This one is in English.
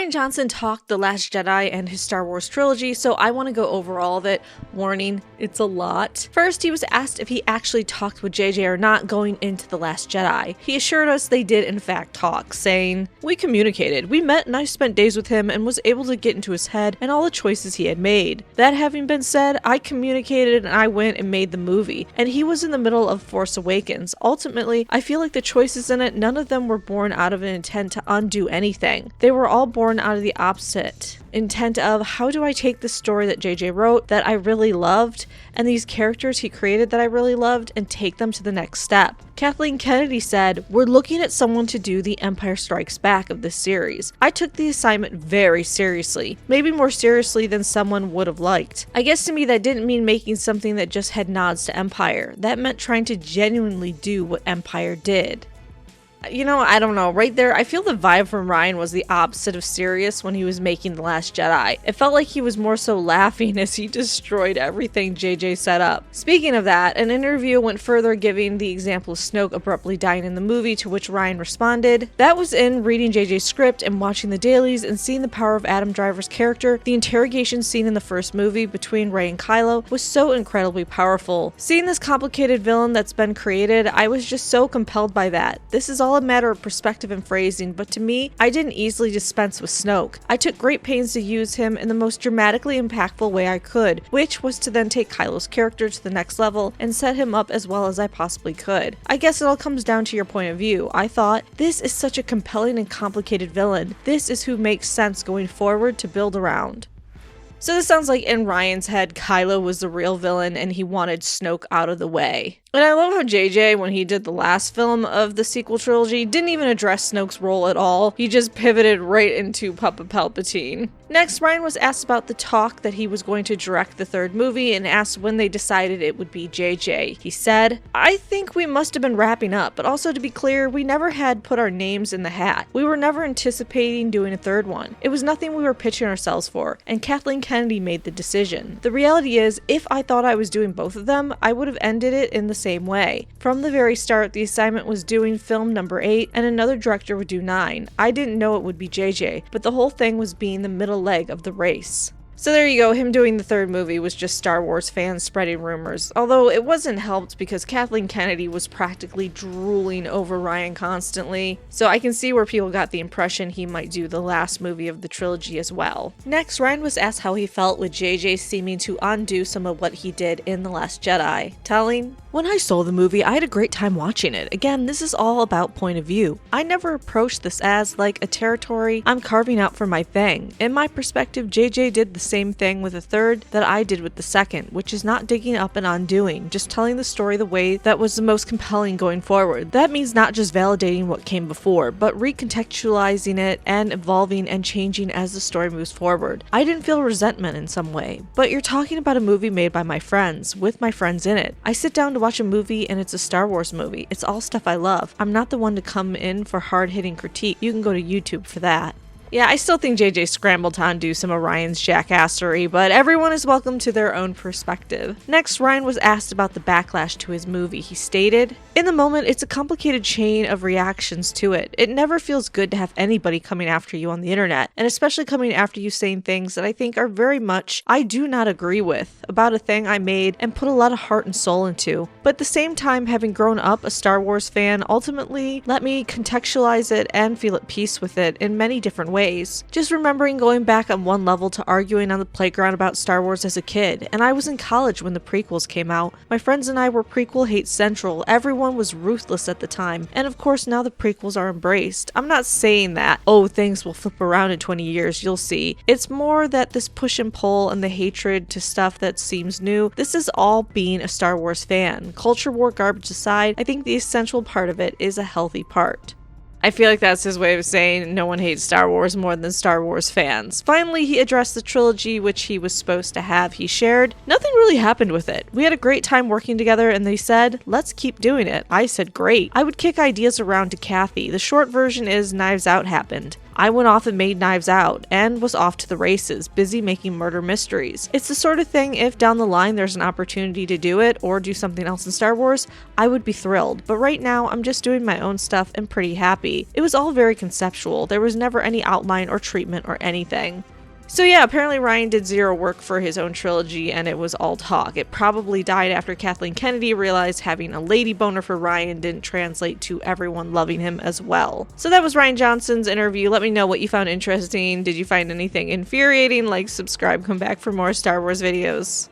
Rian Johnson talked The Last Jedi and his Star Wars trilogy, so I want to go over all of it. Warning, it's a lot. First, he was asked if he actually talked with JJ or not going into The Last Jedi. He assured us they did in fact talk, saying, "We communicated. We met and I spent days with him and was able to get into his head and all the choices he had made. That having been said, I communicated and I went and made the movie, and he was in the middle of Force Awakens. Ultimately, I feel like the choices in it, none of them were born out of an intent to undo anything. They were all born out of the opposite intent of, how do I take the story that JJ wrote that I really loved and these characters he created that I really loved and take them to the next step." Kathleen Kennedy said, "We're looking at someone to do the Empire Strikes Back of this series. I took the assignment very seriously, maybe more seriously than someone would have liked. I guess to me that didn't mean making something that just had nods to Empire. That meant trying to genuinely do what Empire did." You know, I don't know, right there, I feel the vibe from Rian was the opposite of serious when he was making The Last Jedi. It felt like he was more so laughing as he destroyed everything JJ set up. Speaking of that, an interview went further, giving the example of Snoke abruptly dying in the movie, to which Rian responded, "That was in reading JJ's script and watching the dailies and seeing the power of Adam Driver's character. The interrogation scene in the first movie between Rey and Kylo was so incredibly powerful. Seeing this complicated villain that's been created, I was just so compelled by that. This is all a matter of perspective and phrasing, but to me, I didn't easily dispense with Snoke. I took great pains to use him in the most dramatically impactful way I could, which was to then take Kylo's character to the next level and set him up as well as I possibly could. I guess it all comes down to your point of view. I thought, this is such a compelling and complicated villain. This is who makes sense going forward to build around." So this sounds like in Rian's head, Kylo was the real villain and he wanted Snoke out of the way. And I love how JJ, when he did the last film of the sequel trilogy, didn't even address Snoke's role at all. He just pivoted right into Papa Palpatine. Next, Rian was asked about the talk that he was going to direct the third movie and asked when they decided it would be JJ. He said, "I think we must have been wrapping up, but also to be clear, we never had put our names in the hat. We were never anticipating doing a third one. It was nothing we were pitching ourselves for, and Kathleen Kennedy made the decision. The reality is, if I thought I was doing both of them, I would have ended it in the same way. From the very start, the assignment was doing film number 8 and another director would do 9. I didn't know it would be JJ, but the whole thing was being the middle leg of the race." So there you go, him doing the third movie was just Star Wars fans spreading rumors, although it wasn't helped because Kathleen Kennedy was practically drooling over Rian constantly, so I can see where people got the impression he might do the last movie of the trilogy as well. Next, Rian was asked how he felt with JJ seeming to undo some of what he did in The Last Jedi, telling, "When I saw the movie, I had a great time watching it. Again, this is all about point of view. I never approached this as like a territory I'm carving out for my thing. In my perspective, JJ did the same thing with the third that I did with the second, which is not digging up and undoing, just telling the story the way that was the most compelling going forward. That means not just validating what came before, but recontextualizing it and evolving and changing as the story moves forward. I didn't feel resentment in some way, but you're talking about a movie made by my friends, with my friends in it. I sit down to watch a movie and it's a Star Wars movie. It's all stuff I love. I'm not the one to come in for hard-hitting critique. You can go to YouTube for that." Yeah, I still think JJ scrambled to undo some of Rian's jackassery, but everyone is welcome to their own perspective. Next, Rian was asked about the backlash to his movie. He stated, "In the moment, it's a complicated chain of reactions to it. It never feels good to have anybody coming after you on the internet, and especially coming after you saying things that I think are very much I do not agree with about a thing I made and put a lot of heart and soul into. But at the same time, having grown up a Star Wars fan ultimately let me contextualize it and feel at peace with it in many different ways. Just remembering going back on one level to arguing on the playground about Star Wars as a kid, and I was in college when the prequels came out. My friends and I were prequel hate central. Everyone was ruthless at the time, and of course now the prequels are embraced. I'm not saying that, oh, things will flip around in 20 years, you'll see. It's more that this push and pull and the hatred to stuff that seems new, this is all being a Star Wars fan. Culture war garbage aside, I think the essential part of it is a healthy part." I feel like that's his way of saying no one hates Star Wars more than Star Wars fans. Finally, he addressed the trilogy, which he was supposed to have. He shared, "Nothing really happened with it. We had a great time working together and they said, let's keep doing it. I said, great. I would kick ideas around to Kathy. The short version is Knives Out happened. I went off and made Knives Out, and was off to the races, busy making murder mysteries. It's the sort of thing, if down the line there's an opportunity to do it, or do something else in Star Wars, I would be thrilled, but right now I'm just doing my own stuff and pretty happy. It was all very conceptual, there was never any outline or treatment or anything. So yeah, apparently Rian did zero work for his own trilogy and it was all talk. It probably died after Kathleen Kennedy realized having a lady boner for Rian didn't translate to everyone loving him as well. So that was Rian Johnson's interview. Let me know what you found interesting. Did you find anything infuriating? Like, subscribe, come back for more Star Wars videos.